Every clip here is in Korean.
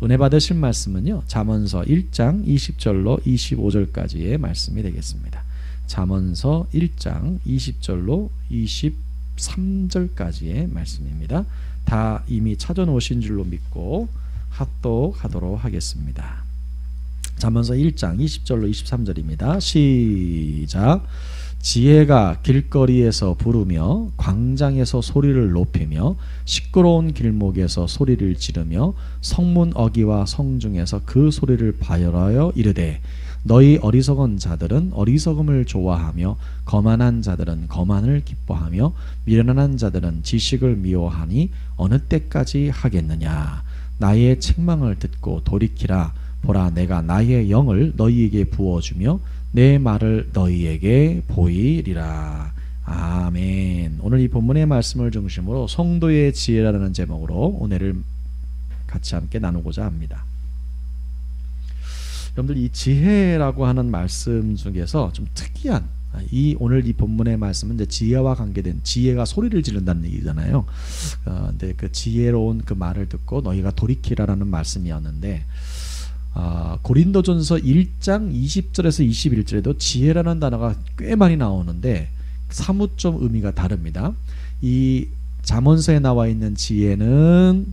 은혜 받으실 말씀은요, 잠언서 1장 20절로 25절까지의 말씀이 되겠습니다. 잠언서 1장 20절로 23절까지의 말씀입니다. 다 이미 찾아놓으신 줄로 믿고 합독하도록 하겠습니다. 잠언서 1장 20절로 23절입니다. 시작. 지혜가 길거리에서 부르며 광장에서 소리를 높이며 시끄러운 길목에서 소리를 지르며 성문 어귀와 성중에서 그 소리를 발하여 이르되 너희 어리석은 자들은 어리석음을 좋아하며 거만한 자들은 거만을 기뻐하며 미련한 자들은 지식을 미워하니 어느 때까지 하겠느냐. 나의 책망을 듣고 돌이키라. 보라, 내가 나의 영을 너희에게 부어주며 내 말을 너희에게 보이리라. 아멘. 오늘 이 본문의 말씀을 중심으로 성도의 지혜라는 제목으로 오늘을 같이 함께 나누고자 합니다. 여러분들, 이 지혜라고 하는 말씀 중에서 좀 특이한, 오늘 이 본문의 말씀은 이제 지혜와 관계된, 지혜가 소리를 지른다는 얘기잖아요. 근데 그 지혜로운 그 말을 듣고 너희가 돌이키라라는 말씀이었는데, 고린도전서 1장 20절에서 21절에도 지혜라는 단어가 꽤 많이 나오는데 사뭇 좀 의미가 다릅니다. 이 잠언서에 나와 있는 지혜는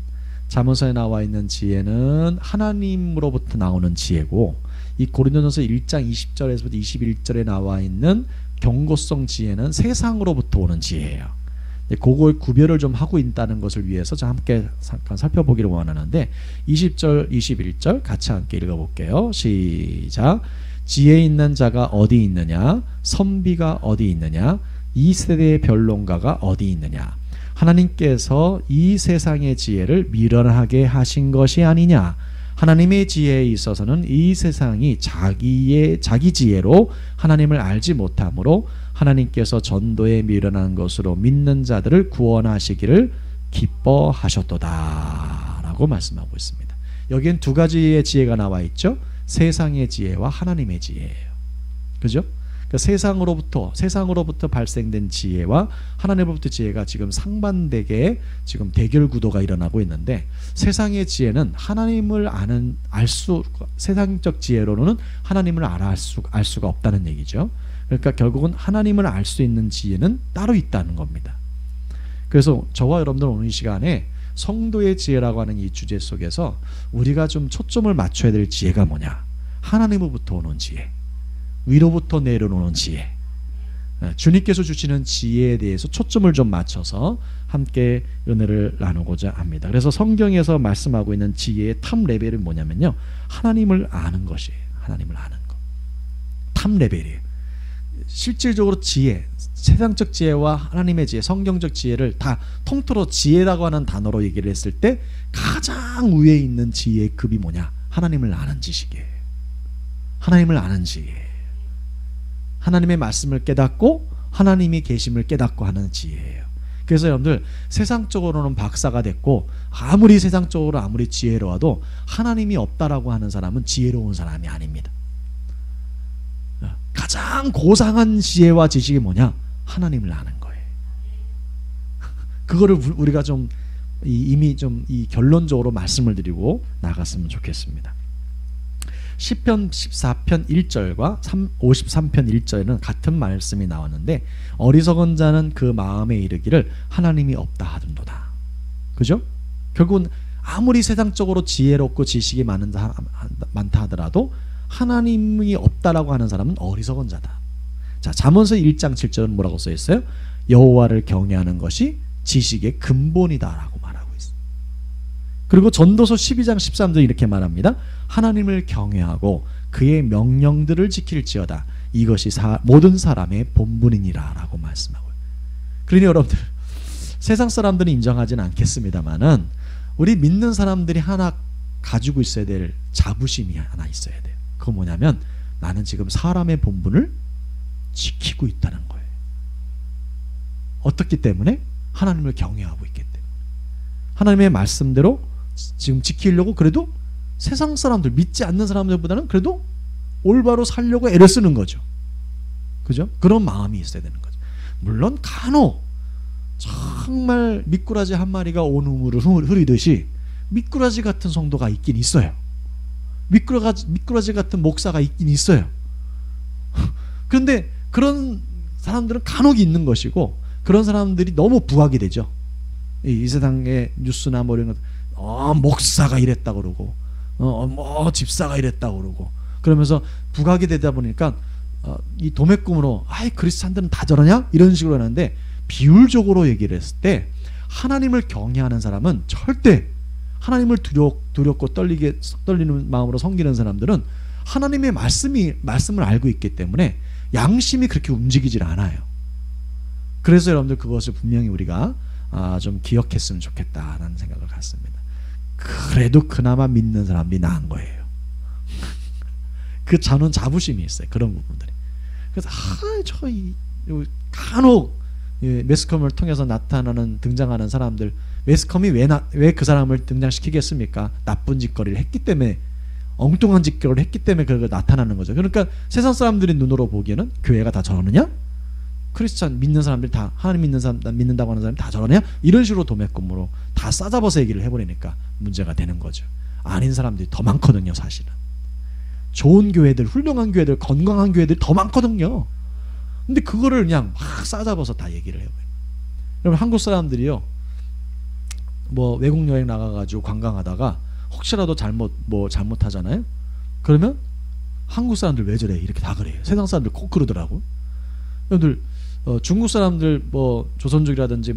하나님으로부터 나오는 지혜고, 이 고린도전서 1장 20절에서부터 21절에 나와 있는 경고성 지혜는 세상으로부터 오는 지혜예요. 그걸 구별을 좀 하고 있다는 것을 위해서 함께 잠깐 살펴보기를 원하는데, 20절 21절 같이 함께 읽어볼게요. 시작. 지혜 있는 자가 어디 있느냐? 선비가 어디 있느냐? 이 세대의 변론가가 어디 있느냐? 하나님께서 이 세상의 지혜를 미련하게 하신 것이 아니냐? 하나님의 지혜에 있어서는 이 세상이 자기 지혜로 하나님을 알지 못하므로 하나님께서 전도에 미련한 것으로 믿는 자들을 구원하시기를 기뻐하셨도다 라고 말씀하고 있습니다. 여기엔 두 가지의 지혜가 나와 있죠. 세상의 지혜와 하나님의 지혜예요. 그죠? 그러니까 세상으로부터 발생된 지혜와 하나님으로부터 지혜가 지금 상반되게 지금 대결 구도가 일어나고 있는데, 세상의 지혜는 하나님을 세상적 지혜로는 하나님을 알 수가 없다는 얘기죠. 그러니까 결국은 하나님을 알 수 있는 지혜는 따로 있다는 겁니다. 그래서 저와 여러분들 오늘 이 시간에 성도의 지혜라고 하는 이 주제 속에서 우리가 좀 초점을 맞춰야 될 지혜가 뭐냐? 하나님으로부터 오는 지혜, 위로부터 내려오는 지혜, 주님께서 주시는 지혜에 대해서 초점을 좀 맞춰서 함께 은혜를 나누고자 합니다. 그래서 성경에서 말씀하고 있는 지혜의 탑 레벨은 뭐냐면요, 하나님을 아는 것이에요. 하나님을 아는 것, 탑 레벨이에요. 실질적으로 지혜, 세상적 지혜와 하나님의 지혜, 성경적 지혜를 다 통틀어 지혜라고 하는 단어로 얘기를 했을 때 가장 위에 있는 지혜의 급이 뭐냐? 하나님을 아는 지식이에요. 하나님을 아는 지혜예요. 하나님의 말씀을 깨닫고 하나님이 계심을 깨닫고 하는 지혜예요. 그래서 여러분들, 세상적으로는 박사가 됐고 아무리 세상적으로 아무리 지혜로워도 하나님이 없다라고 하는 사람은 지혜로운 사람이 아닙니다. 가장 고상한 지혜와 지식이 뭐냐? 하나님을 아는 거예요. 그거를 우리가 좀 이미 좀 이 결론적으로 말씀을 드리고 나갔으면 좋겠습니다. 시편 14편 1절과 53편 1절에는 같은 말씀이 나왔는데, 어리석은 자는 그 마음에 이르기를 하나님이 없다 하던도다. 그죠? 결국은 아무리 세상적으로 지혜롭고 지식이 많다 하더라도 하나님이 없다라고 하는 사람은 어리석은 자다. 자, 잠언서 1장 7절은 뭐라고 써 있어요? 여호와를 경외하는 것이 지식의 근본이다라고 말하고 있어요. 그리고 전도서 12장 13절 이렇게 말합니다. 하나님을 경외하고 그의 명령들을 지킬지어다. 이것이 모든 사람의 본분이니라 라고 말씀하고요. 그러니 여러분들, 세상 사람들은 인정하지는 않겠습니다만은 우리 믿는 사람들이 하나 가지고 있어야 될 자부심이 하나 있어야 돼요. 그건 뭐냐면, 나는 지금 사람의 본분을 지키고 있다는 거예요. 어떻기 때문에? 하나님을 경외하고 있기 때문에. 하나님의 말씀대로 지금 지키려고, 그래도 세상 사람들, 믿지 않는 사람들보다는 그래도 올바로 살려고 애를 쓰는 거죠. 그죠? 그런 마음이 있어야 되는 거죠. 물론 간혹 정말 미꾸라지 한 마리가 온 우물을 흐리듯이 미꾸라지 같은 성도가 있긴 있어요. 미꾸라지 같은 목사가 있긴 있어요. 그런데 그런 사람들은 간혹 있는 것이고, 그런 사람들이 너무 부각이 되죠. 이 세상의 뉴스나 뭐 이런 것, 목사가 이랬다 그러고, 뭐 집사가 이랬다 그러고, 그러면서 부각이 되다 보니까 이 도매꿈으로 크리스찬들은 다 저러냐? 이런 식으로 하는데, 비율적으로 얘기를 했을 때 하나님을 경외하는 사람은 절대, 하나님을 두렵고 떨리는 마음으로 섬기는 사람들은 하나님의 말씀을 알고 있기 때문에 양심이 그렇게 움직이질 않아요. 그래서 여러분들 그것을 분명히 우리가 좀 기억했으면 좋겠다라는 생각을 갖습니다. 그래도 그나마 믿는 사람들이 나은 거예요. 저는 자부심이 있어요. 그런 부분들이. 그래서 간혹 매스컴을 통해서 등장하는 사람들, 매스컴이 왜 그 사람을 등장시키겠습니까? 나쁜 짓거리를 했기 때문에, 엉뚱한 짓거리를 했기 때문에 그걸 나타나는 거죠. 그러니까 세상 사람들이 눈으로 보기에는 교회가 다 저러느냐? 크리스찬 믿는 사람들이 다, 하나님 믿는다고 하는 사람이 다 저러냐? 이런 식으로 도매꿈으로 다 싸잡아서 얘기를 해버리니까 문제가 되는 거죠. 아닌 사람들이 더 많거든요, 사실은. 좋은 교회들, 훌륭한 교회들, 건강한 교회들이 더 많거든요. 근데 그거를 그냥 막 싸잡아서 다 얘기를 해요. 여러분, 한국 사람들이요, 뭐 외국 여행 나가가지고 관광하다가 혹시라도 잘못하잖아요. 그러면 한국 사람들 왜 저래? 이렇게 다 그래요. 세상 사람들 꼭 그러더라고. 여러분들, 중국 사람들 뭐 조선족이라든지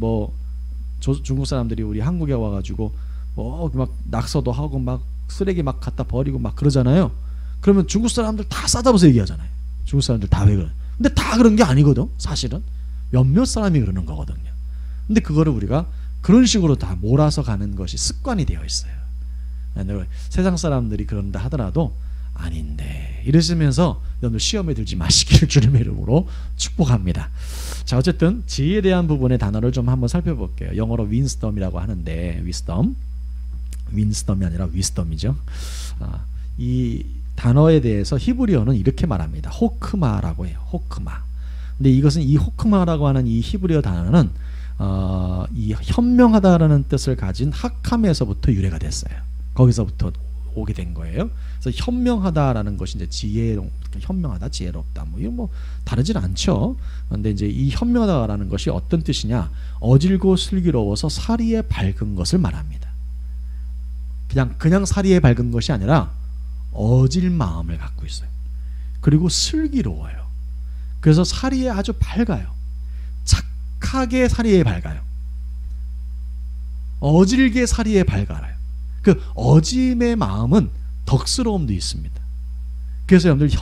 중국 사람들이 우리 한국에 와가지고 막 낙서도 하고 막 쓰레기 막 갖다 버리고 막 그러잖아요. 그러면 중국 사람들 다 싸잡아서 얘기하잖아요. 중국 사람들 다 왜 그래? 근데 다 그런 게 아니거든. 사실은 몇몇 사람이 그러는 거거든요. 근데 그거를 우리가 그런 식으로 다 몰아서 가는 것이 습관이 되어 있어요. 세상 사람들이 그런다 하더라도 아닌데 이러시면서 여러분들 시험에 들지 마시기를 주님의 이름으로 축복합니다. 자, 어쨌든 지혜에 대한 부분의 단어를 좀 한번 살펴볼게요. 영어로 윈스덤이라고 하는데, 윈스덤이 아니라 위스덤이죠. 이 단어에 대해서 히브리어는 이렇게 말합니다. 호크마라고 해요. 호크마. 근데 이것은 이 호크마라고 하는 이 히브리어 단어는 이 현명하다라는 뜻을 가진 하캄에서부터 유래가 됐어요. 거기서부터 오게 된 거예요. 그래서 현명하다라는 것이 이제 현명하다, 지혜롭다, 뭐 다르진 않죠. 그런데 이제 이 현명하다라는 것이 어떤 뜻이냐? 어질고 슬기로워서 사리에 밝은 것을 말합니다. 그냥 사리에 밝은 것이 아니라 어질 마음을 갖고 있어요. 그리고 슬기로워요. 그래서 사리에 아주 밝아요. 착하게 사리에 밝아요. 어질게 사리에 밝아요. 그 어짐의 마음은 덕스러움도 있습니다. 그래서 여러분들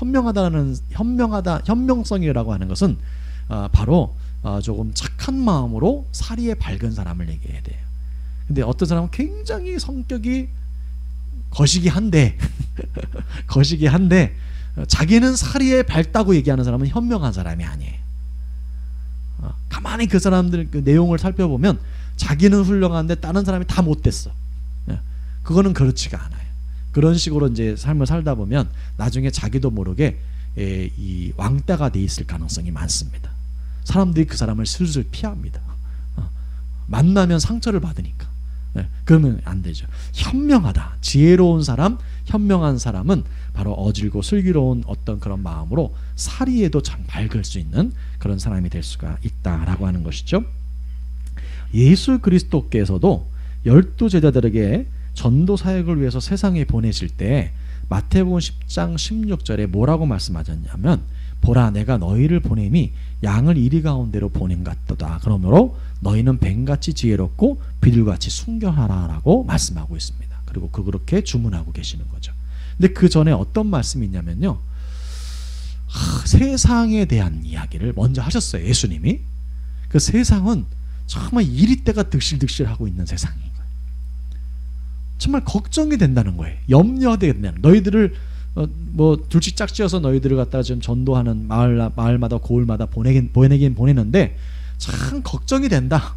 현명성이라고 하는 것은 바로 조금 착한 마음으로 사리에 밝은 사람을 얘기해야 돼요. 근데 어떤 사람은 굉장히 성격이 거시기한데 자기는 사리에 밝다고 얘기하는 사람은 현명한 사람이 아니에요. 가만히 그 사람들 그 내용을 살펴보면 자기는 훌륭한데 다른 사람이 다 못됐어. 그거는 그렇지가 않아요. 그런 식으로 이제 삶을 살다 보면 나중에 자기도 모르게 이 왕따가 돼 있을 가능성이 많습니다. 사람들이 그 사람을 슬슬 피합니다. 만나면 상처를 받으니까. 그러면 안 되죠. 현명하다, 지혜로운 사람, 현명한 사람은 바로 어질고 슬기로운 어떤 그런 마음으로 사리에도 참 밝을 수 있는 그런 사람이 될 수가 있다라고 하는 것이죠. 예수 그리스도께서도 12 제자들에게 전도 사역을 위해서 세상에 보내실 때 마태복음 10장 16절에 뭐라고 말씀하셨냐면, 보라 내가 너희를 보냄이 양을 이리 가운데로 보냄 같도다. 그러므로 너희는 뱀같이 지혜롭고 비둘같이 순결하라 라고 말씀하고 있습니다. 그리고 그렇게 주문하고 계시는 거죠. 근데 그 전에 어떤 말씀이 있냐면요, 세상에 대한 이야기를 먼저 하셨어요. 예수님이. 그 세상은 정말 이리때가 득실득실하고 있는 세상인 거예요. 정말 걱정이 된다는 거예요. 염려되게 된다는 거예요. 너희들을 둘씩 짝지어서 너희들을 갖다가 지금 전도하는 마을마다 고을마다 보내긴 보내는데 참 걱정이 된다.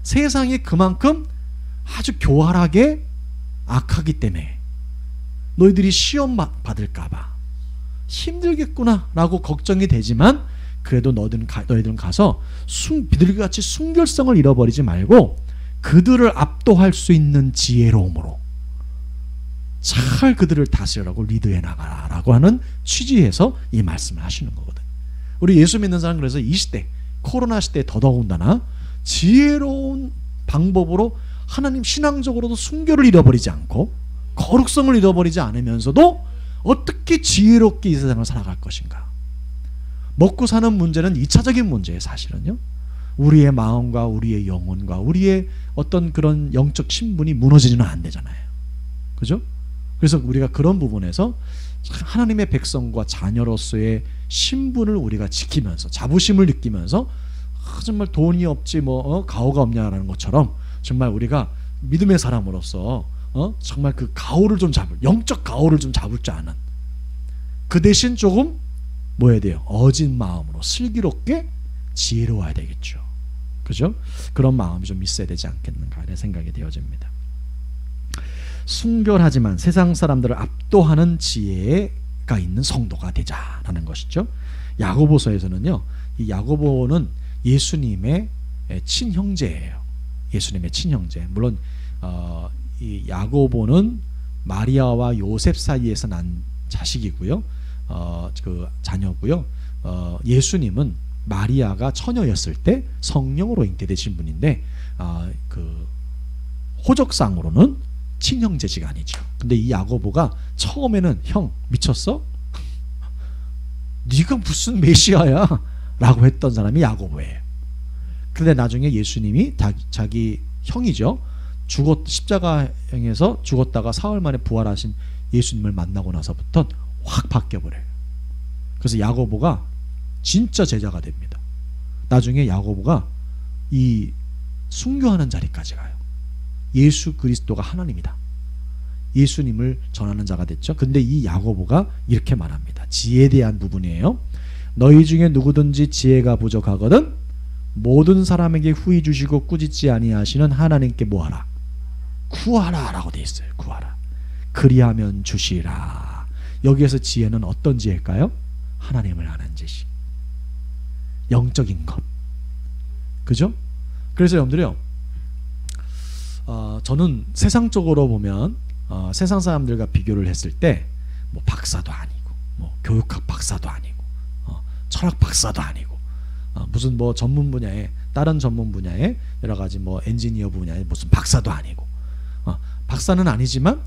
세상이 그만큼 아주 교활하게 악하기 때문에 너희들이 시험 받을까봐 힘들겠구나 라고 걱정이 되지만, 그래도 너희들은 가서 비둘기같이 순결성을 잃어버리지 말고 그들을 압도할 수 있는 지혜로움으로 잘 그들을 다스리라고 리드해 나가라라고 하는 취지에서 이 말씀을 하시는 거거든요. 우리 예수 믿는 사람, 그래서 이 시대, 코로나 시대에 더더군다나 지혜로운 방법으로 하나님 신앙적으로도 순교를 잃어버리지 않고 거룩성을 잃어버리지 않으면서도 어떻게 지혜롭게 이 세상을 살아갈 것인가. 먹고 사는 문제는 2차적인 문제예요. 사실은요. 우리의 마음과 우리의 영혼과 우리의 어떤 그런 영적 신분이 무너지지는 안 되잖아요. 그죠? 그래서 우리가 그런 부분에서 하나님의 백성과 자녀로서의 신분을 우리가 지키면서 자부심을 느끼면서 정말 돈이 없지 가오가 없냐라는 것처럼 정말 우리가 믿음의 사람으로서 정말 그 가오를 좀 잡을, 영적 가오를 좀 잡을 줄 아는, 그 대신 조금 뭐 해야 돼요? 어진 마음으로 슬기롭게 지혜로워야 되겠죠. 그죠? 그런 마음이 좀 있어야 되지 않겠는가 하는 생각이 되어집니다. 순결하지만 세상 사람들을 압도하는 지혜가 있는 성도가 되자라는 것이죠. 야고보서에서는요, 이 야고보는 예수님의 친형제예요. 예수님의 친형제. 물론 이 야고보는 마리아와 요셉 사이에서 난 자식이고요, 그 자녀고요. 예수님은 마리아가 처녀였을 때 성령으로 잉태되신 분인데 그 호적상으로는 친형제지가 아니죠. 근데 이 야고보가 처음에는 형 미쳤어? 네가 무슨 메시아야? 라고 했던 사람이 야고보예요. 그런데 나중에 예수님이 자기 형이죠, 십자가형에서 죽었다가 사흘 만에 부활하신 예수님을 만나고 나서부터 확 바뀌어버려요. 그래서 야고보가 진짜 제자가 됩니다. 나중에 야고보가 이 순교하는 자리까지 가요. 예수 그리스도가 하나님이다, 예수님을 전하는 자가 됐죠. 근데 이 야고보가 이렇게 말합니다. 지혜에 대한 부분이에요. 너희 중에 누구든지 지혜가 부족하거든 모든 사람에게 후히 주시고 꾸짖지 아니하시는 하나님께 뭐하라? 구하라 라고 되어 있어요. 구하라. 그리하면 주시라. 여기에서 지혜는 어떤 지혜일까요? 하나님을 아는 지식, 영적인 것. 그죠? 그래서 여러분들이요, 저는 세상적으로 보면 세상 사람들과 비교를 했을 때 뭐 박사도 아니고 뭐 교육학 박사도 아니고 철학 박사도 아니고 무슨 뭐 전문 분야에, 다른 전문 분야에 여러 가지 뭐 엔지니어 분야에 무슨 박사도 아니고 박사는 아니지만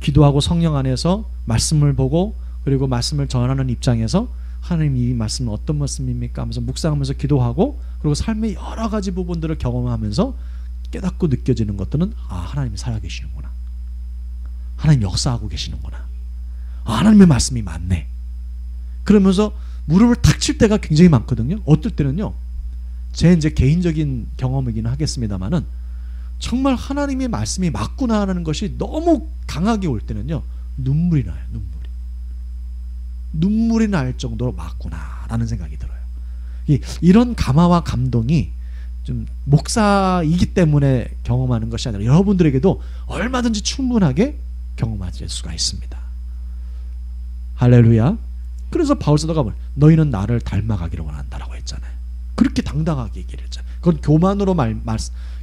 기도하고 성령 안에서 말씀을 보고 그리고 말씀을 전하는 입장에서 하나님 이 말씀은 어떤 말씀입니까 하면서 묵상하면서 기도하고 그리고 삶의 여러 가지 부분들을 경험하면서 깨닫고 느껴지는 것들은 하나님이 살아계시는구나, 하나님 역사하고 계시는구나, 하나님의 말씀이 맞네, 그러면서 무릎을 탁 칠 때가 굉장히 많거든요. 어떨 때는요, 제 이제 개인적인 경험이기는 하겠습니다만은 정말 하나님의 말씀이 맞구나라는 것이 너무 강하게 올 때는요, 눈물이 나요. 눈물이 날 정도로 맞구나라는 생각이 들어요. 이런 감화와 감동이 좀 목사이기 때문에 경험하는 것이 아니라 여러분들에게도 얼마든지 충분하게 경험하실 수가 있습니다. 할렐루야. 그래서 바울사도가 너희는 나를 닮아가기를 원한다라고 했잖아요. 그렇게 당당하게 얘기를 했잖아요. 그건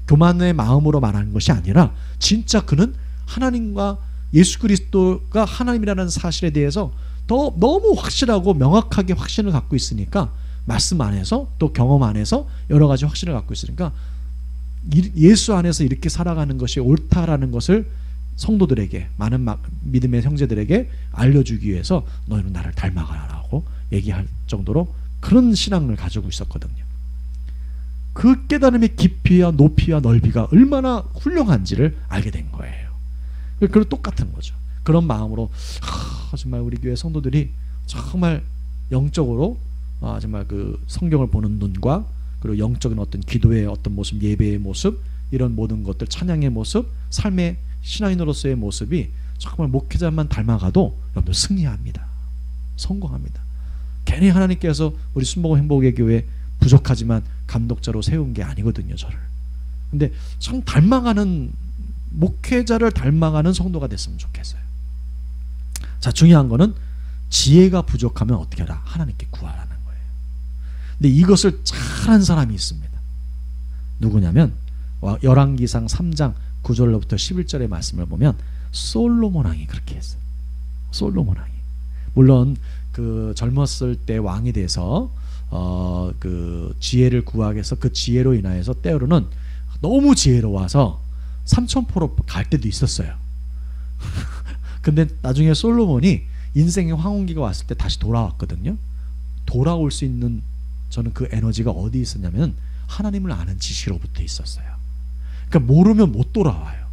교만의 마음으로 말하는 것이 아니라 진짜 그는 하나님과 예수 그리스도가 하나님이라는 사실에 대해서 너무 확실하고 명확하게 확신을 갖고 있으니까, 말씀 안에서 또 경험 안에서 여러 가지 확신을 갖고 있으니까 예수 안에서 이렇게 살아가는 것이 옳다라는 것을 성도들에게, 많은 믿음의 형제들에게 알려주기 위해서 너희는 나를 닮아가라고 얘기할 정도로 그런 신앙을 가지고 있었거든요. 그 깨달음의 깊이와 높이와 넓이가 얼마나 훌륭한지를 알게 된 거예요. 그리고 똑같은 거죠. 그런 마음으로 정말 우리 교회 성도들이 정말 영적으로 정말 그 성경을 보는 눈과 그리고 영적인 어떤 기도의 어떤 모습, 예배의 모습, 이런 모든 것들, 찬양의 모습, 삶의 신앙인으로서의 모습이 정말 목회자만 닮아가도 여러분들 승리합니다. 성공합니다. 괜히 하나님께서 우리 순복음 행복의 교회 부족하지만 감독자로 세운 게 아니거든요, 저를. 근데 참 닮아가는, 목회자를 닮아가는 성도가 됐으면 좋겠어요. 자, 중요한 거는 지혜가 부족하면 어떻게 하라? 하나님께 구하라는 거예요. 근데 이것을 잘한 사람이 있습니다. 누구냐면 열왕기상 3장 9절로부터 11절의 말씀을 보면 솔로몬 왕이 그렇게 했어요. 솔로몬 왕이. 물론 그 젊었을 때 왕이 돼서 그 지혜를 구하기 위해서 그 지혜로 인하여서 때로는 너무 지혜로워서 삼천포로 갈 때도 있었어요. 근데 나중에 솔로몬이 인생의 황혼기가 왔을 때 다시 돌아왔거든요. 돌아올 수 있는 저는 그 에너지가 어디 있었냐면 하나님을 아는 지식으로부터 있었어요. 그러니까 모르면 못 돌아와요.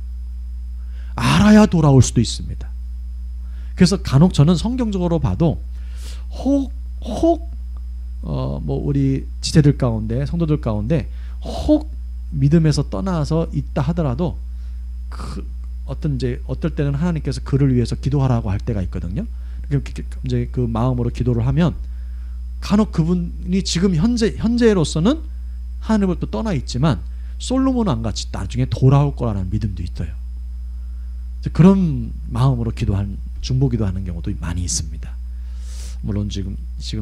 알아야 돌아올 수도 있습니다. 그래서 간혹 저는 성경적으로 봐도 뭐 우리 지체들 가운데 성도들 가운데 혹 믿음에서 떠나서 있다 하더라도 어떨 때는 하나님께서 그를 위해서 기도하라고 할 때가 있거든요. 이제 그 마음으로 기도를 하면 간혹 그분이 지금 현재로서는 하나님을 또 떠나 있지만 솔로몬 왕같이 나중에 돌아올 거라는 믿음도 있어요. 그런 마음으로 중보기도하는 경우도 많이 있습니다. 물론 지금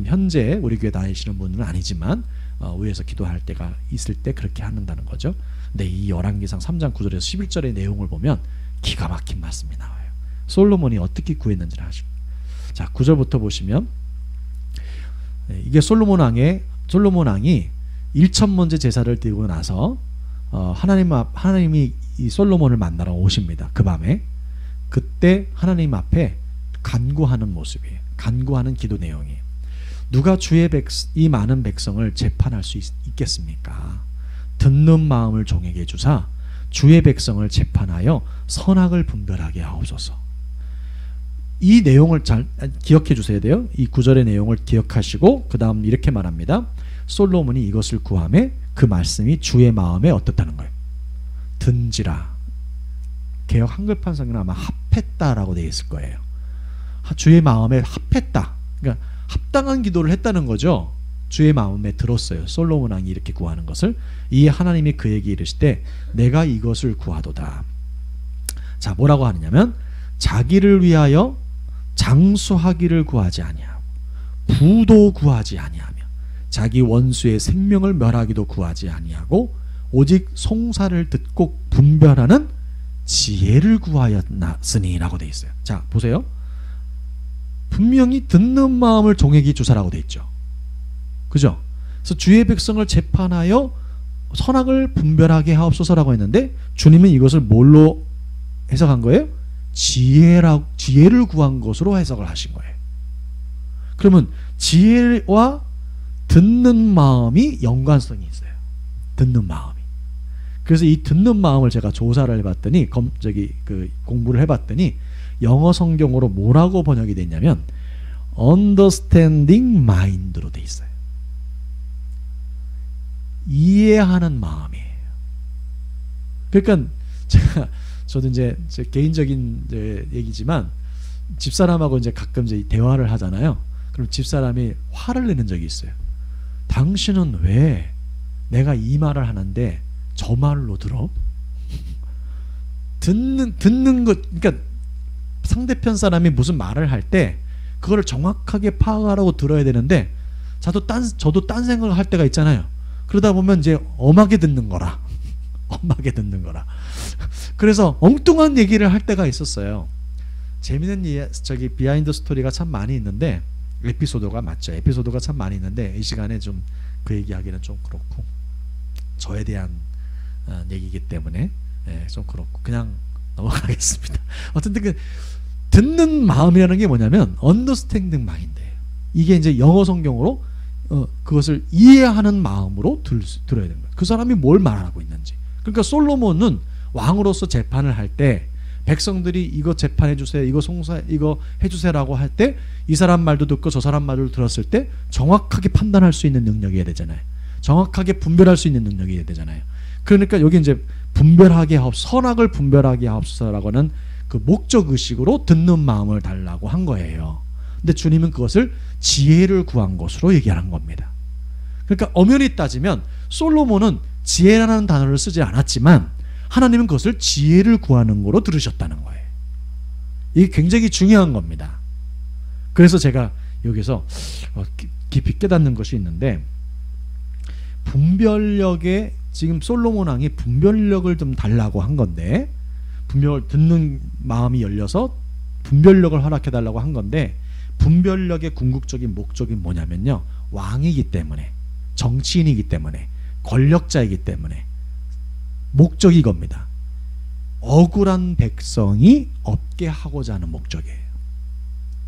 현재 우리 교회 다니시는 분은 아니지만 위에서 기도할 때가 있을 때 그렇게 한다는 거죠. 근데 이 열왕기상 3장 9절에서 11절의 내용을 보면 기가 막힌 말씀이 나와요. 솔로몬이 어떻게 구했는지를 아시고. 자, 9절부터 보시면 이게 솔로몬 왕이 1천번째 제사를 드리고 나서 하나님이 이 솔로몬을 만나러 오십니다. 그 밤에. 그때 하나님 앞에 간구하는 모습이에요. 간구하는 기도 내용이에요. 누가 이 많은 백성을 재판할 수 있겠습니까? 듣는 마음을 종에게 주사 주의 백성을 재판하여 선악을 분별하게 하옵소서. 이 내용을 잘 기억해 주셔야 돼요. 이 구절의 내용을 기억하시고 그 다음 이렇게 말합니다. 솔로몬이 이것을 구하매 그 말씀이 주의 마음에 어떻다는 거예요? 든지라. 개역 한글판성에는 아마 합했다라고 되어 있을 거예요. 주의 마음에 합했다. 그러니까 합당한 기도를 했다는 거죠. 주의 마음에 들었어요. 솔로몬 왕이 이렇게 구하는 것을. 이 하나님이 그에게 이르시되 내가 이것을 구하도다. 자, 뭐라고 하느냐면 자기를 위하여 장수하기를 구하지 아니하고 부도 구하지 아니하며 자기 원수의 생명을 멸하기도 구하지 아니하고 오직 송사를 듣고 분별하는 지혜를 구하였으니 라고 되어 있어요. 자, 보세요. 분명히 듣는 마음을 종에게 주사라고 되어 있죠. 그죠? 그래서 주의 백성을 재판하여 선악을 분별하게 하옵소서라고 했는데 주님은 이것을 뭘로 해석한 거예요? 지혜를 구한 것으로 해석을 하신 거예요. 그러면 지혜와 듣는 마음이 연관성이 있어요. 듣는 마음이. 그래서 이 듣는 마음을 제가 조사를 해봤더니 공부를 해봤더니 영어 성경으로 뭐라고 번역이 됐냐면 understanding mind로 돼 있어요. 이해하는 마음이에요. 그러니까 저도 이제 제 개인적인 얘기지만 집사람하고 이제 가끔 이제 대화를 하잖아요. 그럼 집사람이 화를 내는 적이 있어요. 당신은 왜 내가 이 말을 하는데 저 말로 들어? 듣는 것, 그러니까 상대편 사람이 무슨 말을 할 때 그거를 정확하게 파악하라고 들어야 되는데 저도 딴 생각을 할 때가 있잖아요. 그러다 보면 이제 엄하게 듣는 거라. 엄하게 듣는 거라. 그래서 엉뚱한 얘기를 할 때가 있었어요. 재미있는 비하인드 스토리가 참 많이 있는데 에피소드가 맞죠. 에피소드가 참 많이 있는데 이 시간에 좀 그 얘기하기는 좀 그렇고 저에 대한 얘기이기 때문에 좀 그렇고 그냥 넘어가겠습니다. 어쨌든 그 듣는 마음이라는 게 뭐냐면 understanding mind예요. 이게 이제 영어 성경으로 그것을 이해하는 마음으로 들어야 되는 거예요. 그 사람이 뭘 말하고 있는지. 그러니까 솔로몬은 왕으로서 재판을 할 때 백성들이 이거 재판해 주세요, 이거 해주세요라고 할 때 이 사람 말도 듣고 저 사람 말도 들었을 때 정확하게 판단할 수 있는 능력이어야 되잖아요. 정확하게 분별할 수 있는 능력이어야 되잖아요. 그러니까 여기 이제 분별하게 선악을 분별하게 하옵소서라고는 그 목적 의식으로 듣는 마음을 달라고 한 거예요. 근데 주님은 그것을 지혜를 구한 것으로 얘기하는 겁니다. 그러니까 엄연히 따지면 솔로몬은 지혜라는 단어를 쓰지 않았지만 하나님은 그것을 지혜를 구하는 거로 들으셨다는 거예요. 이게 굉장히 중요한 겁니다. 그래서 제가 여기서 깊이 깨닫는 것이 있는데 분별력의 지금 솔로몬 왕이 분별력을 좀 달라고 한 건데, 분별을 듣는 마음이 열려서 분별력을 허락해 달라고 한 건데, 분별력의 궁극적인 목적이 뭐냐면요, 왕이기 때문에, 정치인이기 때문에, 권력자이기 때문에 목적이 이겁니다. 억울한 백성이 없게 하고자 하는 목적이에요.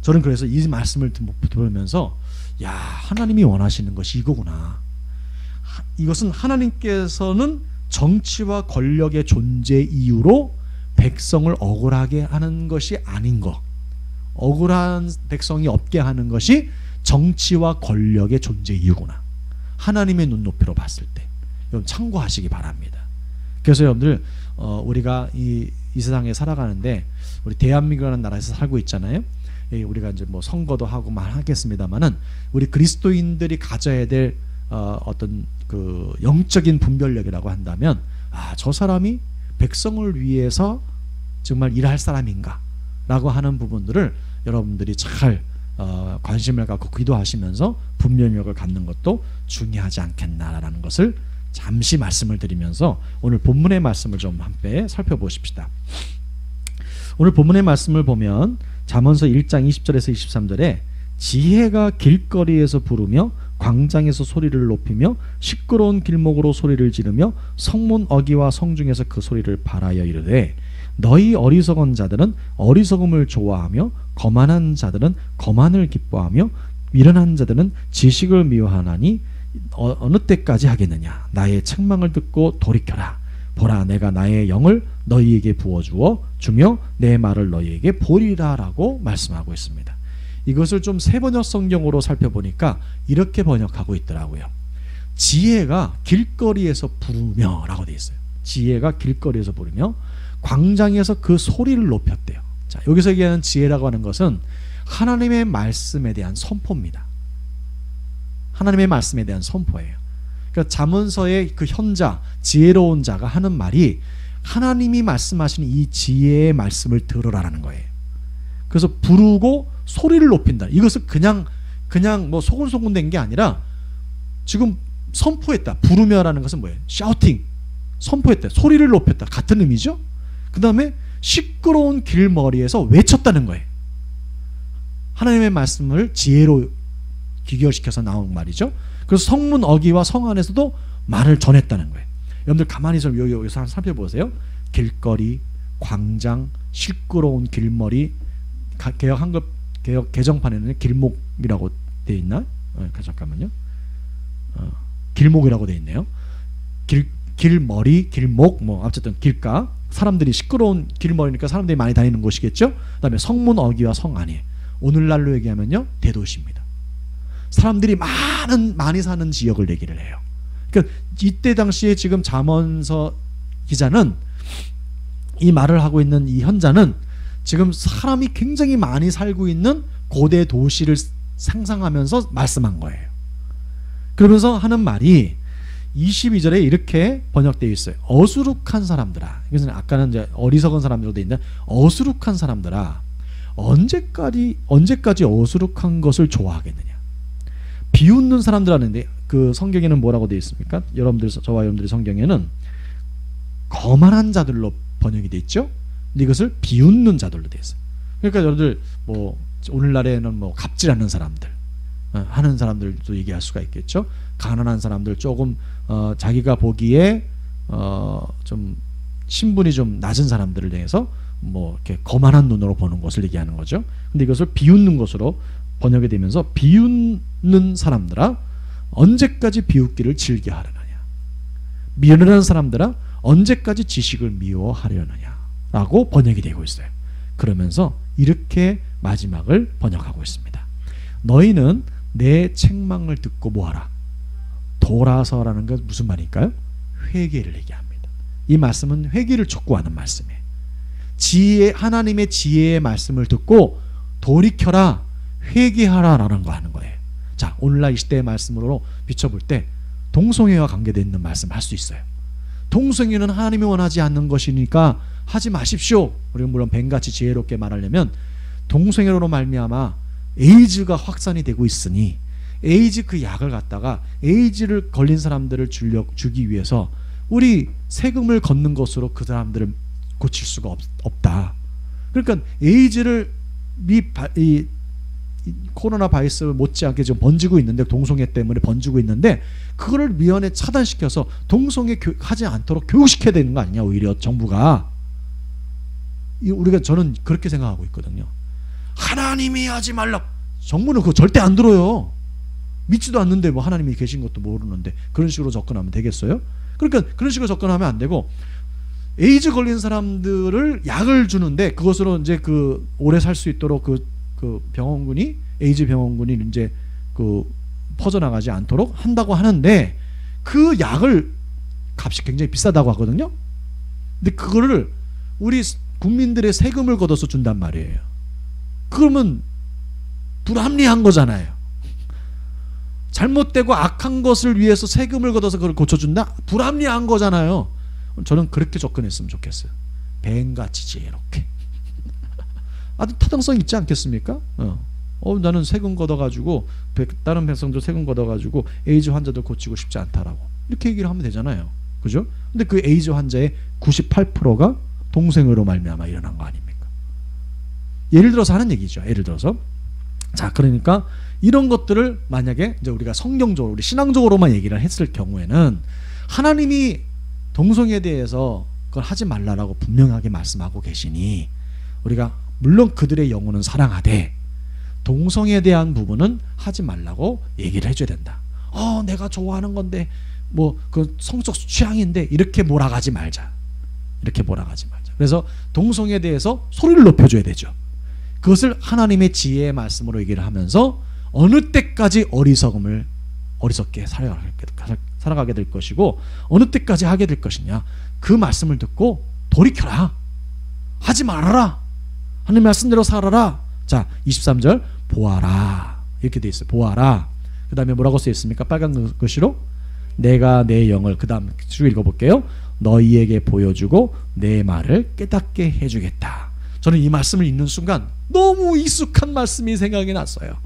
저는 그래서 이 말씀을 들으면서 야, 하나님이 원하시는 것이 이거구나. 이것은 하나님께서는 정치와 권력의 존재 이유로 백성을 억울하게 하는 것이 아닌 것, 억울한 백성이 없게 하는 것이 정치와 권력의 존재 이유구나. 하나님의 눈높이로 봤을 때 여러분 참고하시기 바랍니다. 그래서 여러분들 우리가 이 세상에 살아가는데, 우리 대한민국이라는 나라에서 살고 있잖아요. 우리가 이제 뭐 선거도 하고 말하겠습니다만은, 우리 그리스도인들이 가져야 될 어떤 그 영적인 분별력이라고 한다면, 저 사람이 백성을 위해서 정말 일할 사람인가라고 하는 부분들을 여러분들이 잘 관심을 갖고 기도하시면서 분별력을 갖는 것도 중요하지 않겠나라는 것을 잠시 말씀을 드리면서 오늘 본문의 말씀을 좀 함께 살펴보십시다. 오늘 본문의 말씀을 보면 잠언서 1장 20절에서 23절에 지혜가 길거리에서 부르며 광장에서 소리를 높이며 시끄러운 길목으로 소리를 지르며 성문 어귀와 성중에서 그 소리를 발하여 이르되, 너희 어리석은 자들은 어리석음을 좋아하며 거만한 자들은 거만을 기뻐하며 미련한 자들은 지식을 미워하나니 어느 때까지 하겠느냐. 나의 책망을 듣고 돌이켜라. 보라, 내가 나의 영을 너희에게 부어주어 주며 내 말을 너희에게 보리라 라고 말씀하고 있습니다. 이것을 좀 세번역 성경으로 살펴보니까 이렇게 번역하고 있더라고요. 지혜가 길거리에서 부르며 라고 되어 있어요. 지혜가 길거리에서 부르며 광장에서 그 소리를 높였대요. 자, 여기서 얘기하는 지혜라고 하는 것은 하나님의 말씀에 대한 선포입니다. 하나님의 말씀에 대한 선포예요. 그러니까 잠언서의 그 현자, 지혜로운 자가 하는 말이 하나님이 말씀하시는 이 지혜의 말씀을 들으라라는 거예요. 그래서 부르고 소리를 높인다. 이것을 그냥 뭐 소곤소곤 된 게 아니라 지금 선포했다. 부르며라는 것은 뭐예요? 샤우팅, 선포했다. 소리를 높였다. 같은 의미죠. 그 다음에 시끄러운 길머리에서 외쳤다는 거예요. 하나님의 말씀을 지혜로 귀결시켜서 나온 말이죠. 그래서 성문 어귀와 성 안에서도 말을 전했다는 거예요. 여러분들 가만히 좀 여기서 한번 살펴보세요. 길거리, 광장, 시끄러운 길머리. 개혁 개정판에는 길목이라고 돼 있나? 잠깐만요. 길목이라고 돼 있네요. 길머리, 길목, 뭐 어쨌든 길가. 사람들이 시끄러운 길머리니까 사람들이 많이 다니는 곳이겠죠. 그다음에 성문 어귀와 성 안이. 오늘날로 얘기하면요, 대도시입니다. 사람들이 많이 사는 지역을 얘기를 해요. 그러니까 이때 당시에 지금 잠언서 기자는 이 말을 하고 있는 이 현자는 지금 사람이 굉장히 많이 살고 있는 고대 도시를 상상하면서 말씀한 거예요. 그러면서 하는 말이 22절에 이렇게 번역되어 있어요. 어수룩한 사람들아. 이것은 아까는 이제 어리석은 사람들로 되어 있는데, 어수룩한 사람들아, 언제까지 어수룩한 것을 좋아하겠느냐. 비웃는 사람들 하는데 그 성경에는 뭐라고 되어 있습니까? 저와 여러분들의 성경에는 거만한 자들로 번역이 되어 있죠. 근데 이것을 비웃는 자들로 되어 있어요. 그러니까 여러분들 뭐 오늘날에는 뭐 갑질하는 사람들 하는 사람들도 얘기할 수가 있겠죠. 가난한 사람들, 조금 자기가 보기에 좀 신분이 좀 낮은 사람들을 대해서 뭐 이렇게 거만한 눈으로 보는 것을 얘기하는 거죠. 근데 이것을 비웃는 것으로 번역이 되면서, 비웃는 사람들아 언제까지 비웃기를 즐겨하려느냐, 미련한 사람들아 언제까지 지식을 미워하려느냐 라고 번역이 되고 있어요. 그러면서 이렇게 마지막을 번역하고 있습니다. 너희는 내 책망을 듣고 뭐하라? 돌아서라는 건 무슨 말일까요? 회개를 얘기합니다. 이 말씀은 회개를 촉구하는 말씀이에요. 하나님의 지혜의 말씀을 듣고 돌이켜라, 회개하라 라는 거 하는 거예요. 자, 오늘날 이 시대의 말씀으로 비춰볼 때 동성애와 관계되어 있는 말씀 할 수 있어요. 동성애는 하나님이 원하지 않는 것이니까 하지 마십시오. 우리가 물론 뱀같이 지혜롭게 말하려면, 동성애로 말미암아 에이즈가 확산이 되고 있으니 에이즈 그 약을 갖다가 에이즈를 걸린 사람들을 주기 위해서 우리 세금을 걷는 것으로 그 사람들을 고칠 수가 없다. 그러니까 에이즈를 이 코로나 바이러스 못지않게 지금 번지고 있는데, 동성애 때문에 번지고 있는데, 그거를 미연에 차단시켜서 동성애 하지 않도록 교육시켜야 되는 거 아니냐, 오히려 정부가. 저는 그렇게 생각하고 있거든요. 하나님이 하지 말라. 정부는 그거 절대 안 들어요. 믿지도 않는데 뭐 하나님이 계신 것도 모르는데 그런 식으로 접근하면 되겠어요? 그러니까 그런 식으로 접근하면 안 되고, 에이즈 걸린 사람들을 약을 주는데 그것으로 이제 그 오래 살 수 있도록 그 병원군이, 에이즈 병원군이 이제 그 퍼져나가지 않도록 한다고 하는데, 그 약을 값이 굉장히 비싸다고 하거든요. 근데 그거를 우리 국민들의 세금을 걷어서 준단 말이에요. 그러면 불합리한 거잖아요. 잘못되고 악한 것을 위해서 세금을 걷어서 그걸 고쳐준다? 불합리한 거잖아요. 저는 그렇게 접근했으면 좋겠어요. 뱀같이 지혜롭게. 아주 타당성 있지 않겠습니까? 나는 세금 걷어가지고 다른 백성들 세금 걷어가지고 에이즈 환자들 고치고 싶지 않다라고 이렇게 얘기를 하면 되잖아요. 그죠? 근데 그 에이즈 환자의 98%가 동성애로 말미암아 일어난 거 아닙니까? 예를 들어서 하는 얘기죠. 예를 들어서, 자, 그러니까 이런 것들을 만약에 이제 우리가 성경적으로, 우리 신앙적으로만 얘기를 했을 경우에는 하나님이 동성애에 대해서 그걸 하지 말라라고 분명하게 말씀하고 계시니, 우리가 물론 그들의 영혼은 사랑하되 동성애에 대한 부분은 하지 말라고 얘기를 해줘야 된다. 내가 좋아하는 건데 뭐 그 성적 취향인데 이렇게 몰아가지 말자. 이렇게 몰아가지 말자. 그래서 동성애에 대해서 소리를 높여줘야 되죠. 그것을 하나님의 지혜의 말씀으로 얘기를 하면서 어느 때까지 어리석게 살아가게 될 것이고 어느 때까지 하게 될 것이냐, 그 말씀을 듣고 돌이켜라. 하지 말아라. 하나님 말씀대로 살아라. 자, 23절 보아라. 이렇게 돼 있어요. 보아라. 그 다음에 뭐라고 써 있습니까? 빨간 글씨로 내가 내 영을, 그 다음 쭉 읽어볼게요. 너희에게 보여주고 내 말을 깨닫게 해주겠다. 저는 이 말씀을 읽는 순간 너무 익숙한 말씀이 생각이 났어요.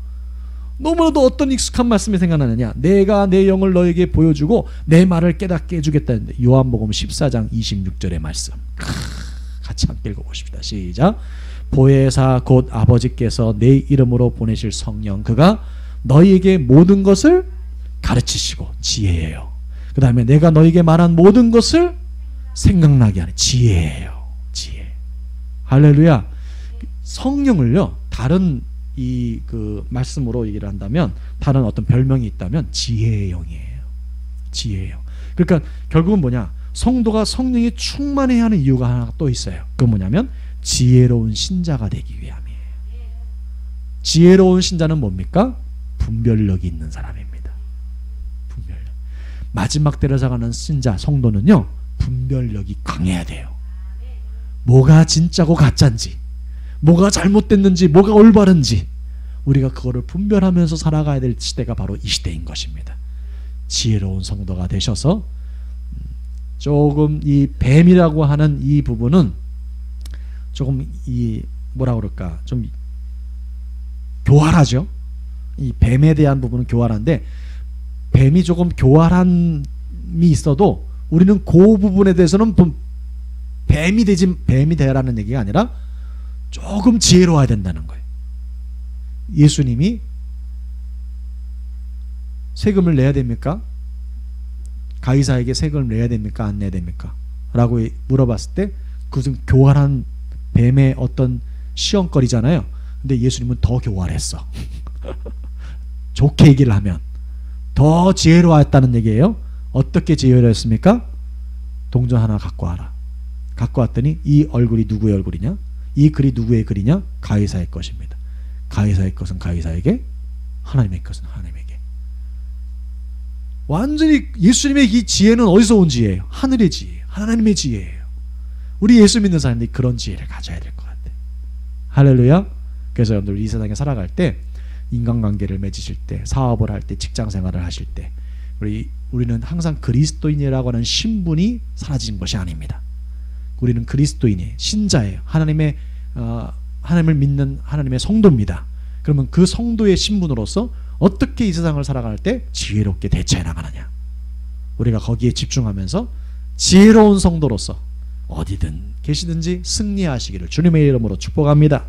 너무나도 어떤 익숙한 말씀이 생각나느냐, 내가 내 영을 너에게 보여주고 내 말을 깨닫게 해주겠다는데, 요한복음 14장 26절의 말씀 같이 함께 읽어보십시다. 시작. 보혜사 곧 아버지께서 내 이름으로 보내실 성령, 그가 너희에게 모든 것을 가르치시고, 지혜예요. 그 다음에 내가 너희에게 말한 모든 것을 생각나게 하는 지혜예요. 지혜. 할렐루야. 성령을요, 다른 이 그 말씀으로 얘기를 한다면, 다른 어떤 별명이 있다면 지혜의 영이에요. 지혜의 영. 그러니까 결국은 뭐냐, 성도가 성령이 충만해야 하는 이유가 하나 또 있어요. 그건 뭐냐면 지혜로운 신자가 되기 위함이에요. 지혜로운 신자는 뭡니까? 분별력이 있는 사람입니다. 분별력. 마지막 때를 살아가는 신자, 성도는요, 분별력이 강해야 돼요. 뭐가 진짜고 가짜인지, 뭐가 잘못됐는지, 뭐가 올바른지 우리가 그거를 분별하면서 살아가야 될 시대가 바로 이 시대인 것입니다. 지혜로운 성도가 되셔서 조금 이 뱀이라고 하는 이 부분은 조금 이 뭐라 그럴까, 좀 교활하죠. 이 뱀에 대한 부분은 교활한데, 뱀이 조금 교활함이 있어도 우리는 그 부분에 대해서는 뱀이 되라는 얘기가 아니라 조금 지혜로워야 된다는 거예요. 예수님이 세금을 내야 됩니까? 가이사에게 세금을 내야 됩니까? 안 내야 됩니까? 라고 물어봤을 때 그것은 교활한 뱀의 어떤 시험거리잖아요. 근데 예수님은 더 교활했어. 좋게 얘기를 하면 더 지혜로웠다는 얘기예요. 어떻게 지혜로웠습니까? 동전 하나 갖고 와라. 갖고 왔더니 이 얼굴이 누구의 얼굴이냐? 이 글이 누구의 글이냐? 가이사의 것입니다. 가이사의 것은 가이사에게, 하나님의 것은 하나님에게. 완전히 예수님의 이 지혜는 어디서 온 지혜예요? 하늘의 지혜예요. 하나님의 지혜예요. 우리 예수 믿는 사람들이 그런 지혜를 가져야 될 것 같아요. 할렐루야. 그래서 여러분들 이 세상에 살아갈 때, 인간관계를 맺으실 때, 사업을 할 때, 직장생활을 하실 때, 우리는 항상 그리스도인이라고 하는 신분이 사라진 것이 아닙니다. 우리는 그리스도인이에요. 신자예요. 하나님을 믿는 하나님의 성도입니다. 그러면 그 성도의 신분으로서 어떻게 이 세상을 살아갈 때 지혜롭게 대처해 나가느냐, 우리가 거기에 집중하면서 지혜로운 성도로서 어디든 계시든지 승리하시기를 주님의 이름으로 축복합니다.